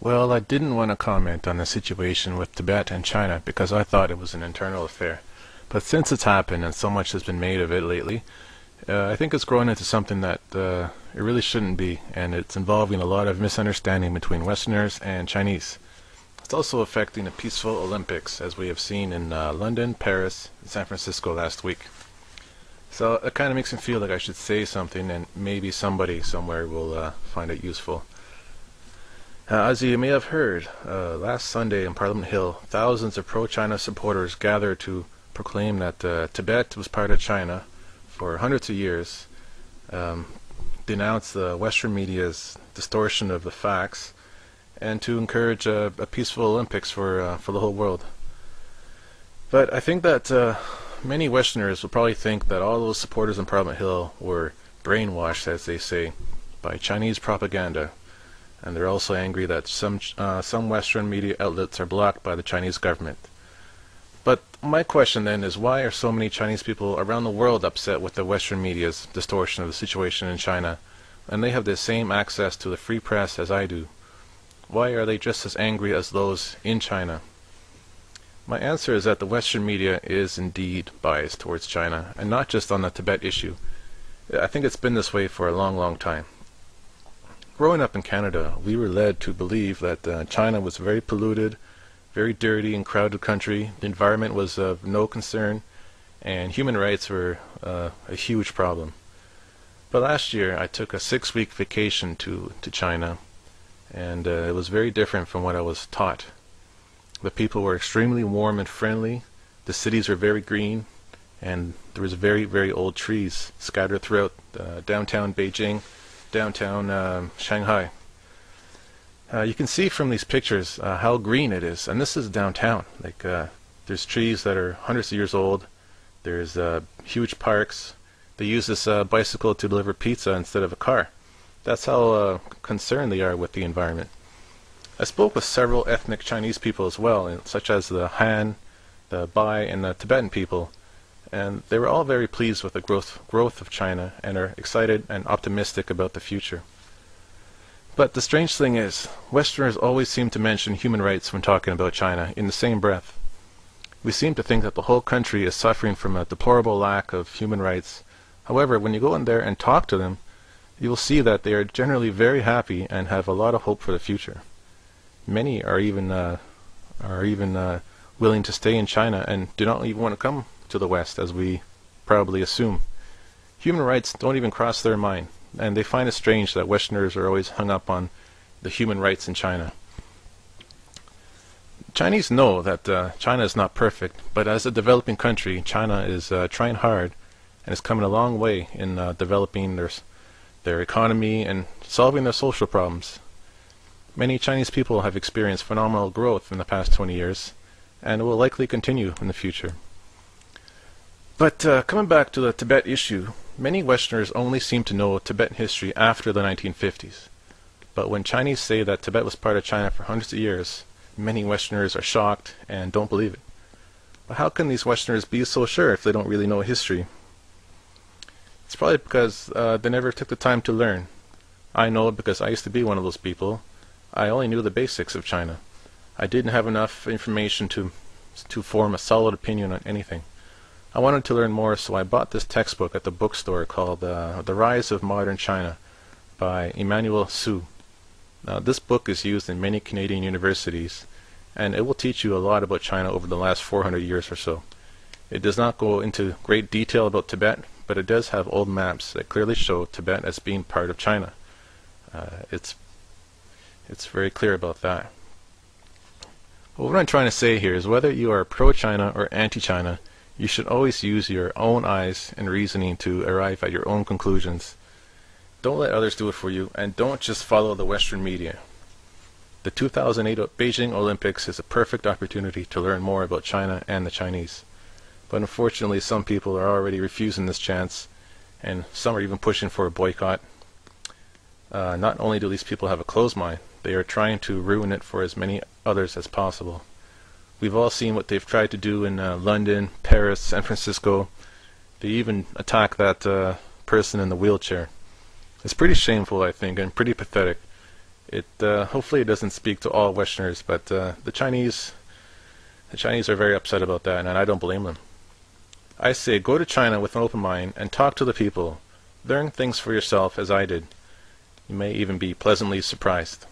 Well, I didn't want to comment on the situation with Tibet and China because I thought it was an internal affair. But since it's happened and so much has been made of it lately, I think it's grown into something that it really shouldn't be, and it's involving a lot of misunderstanding between Westerners and Chinese. It's also affecting the peaceful Olympics, as we have seen in London, Paris, and San Francisco last week. So it kind of makes me feel like I should say something, and maybe somebody somewhere will find it useful. As you may have heard, last Sunday in Parliament Hill, thousands of pro-China supporters gathered to proclaim that Tibet was part of China for hundreds of years, denounce the Western media's distortion of the facts, and to encourage a peaceful Olympics for the whole world. But I think that many Westerners will probably think that all those supporters in Parliament Hill were brainwashed, as they say, by Chinese propaganda. And they're also angry that some Western media outlets are blocked by the Chinese government. But my question then is, why are so many Chinese people around the world upset with the Western media's distortion of the situation in China, and they have the same access to the free press as I do? Why are they just as angry as those in China? My answer is that the Western media is indeed biased towards China, and not just on the Tibet issue. I think it's been this way for a long, long time. Growing up in Canada, we were led to believe that China was very polluted, very dirty and crowded country. The environment was of no concern, and human rights were a huge problem. But last year, I took a 6-week vacation to China, and it was very different from what I was taught. The people were extremely warm and friendly. The cities were very green, and there was very, very old trees scattered throughout downtown Beijing, downtown Shanghai. You can see from these pictures how green it is, and this is downtown. Like there's trees that are hundreds of years old. There's huge parks. They use this bicycle to deliver pizza instead of a car. That's how concerned they are with the environment. I spoke with several ethnic Chinese people as well, such as the Han, the Bai, and the Tibetan people. And they were all very pleased with the growth of China and are excited and optimistic about the future. But the strange thing is, Westerners always seem to mention human rights when talking about China in the same breath. We seem to think that the whole country is suffering from a deplorable lack of human rights. However, when you go in there and talk to them, you will see that they are generally very happy and have a lot of hope for the future. Many are even willing to stay in China and do not even want to come to the West, as we probably assume. Human rights don't even cross their mind, and they find it strange that Westerners are always hung up on the human rights in China. Chinese know that China is not perfect, but as a developing country, China is trying hard and is coming a long way in developing their economy and solving their social problems. Many Chinese people have experienced phenomenal growth in the past 20 years, and it will likely continue in the future. But coming back to the Tibet issue, many Westerners only seem to know Tibetan history after the 1950s. But when Chinese say that Tibet was part of China for hundreds of years, many Westerners are shocked and don't believe it. But how can these Westerners be so sure if they don't really know history? It's probably because they never took the time to learn. I know it because I used to be one of those people. I only knew the basics of China. I didn't have enough information to form a solid opinion on anything. I wanted to learn more, so I bought this textbook at the bookstore called The Rise of Modern China by Emmanuel Su. Now, this book is used in many Canadian universities, and it will teach you a lot about China over the last 400 years or so. It does not go into great detail about Tibet, but it does have old maps that clearly show Tibet as being part of China. It's very clear about that. But what I'm trying to say here is whether you are pro-China or anti-China, you should always use your own eyes and reasoning to arrive at your own conclusions. Don't let others do it for you, and don't just follow the Western media. The 2008 Beijing Olympics is a perfect opportunity to learn more about China and the Chinese. But unfortunately, some people are already refusing this chance, and some are even pushing for a boycott. Not only do these people have a closed mind, they are trying to ruin it for as many others as possible. We've all seen what they've tried to do in London, Paris, San Francisco. They even attack that person in the wheelchair. It's pretty shameful, I think, and pretty pathetic. It hopefully it doesn't speak to all Westerners, but the Chinese are very upset about that, and I don't blame them. I say go to China with an open mind and talk to the people. Learn things for yourself as I did. You may even be pleasantly surprised.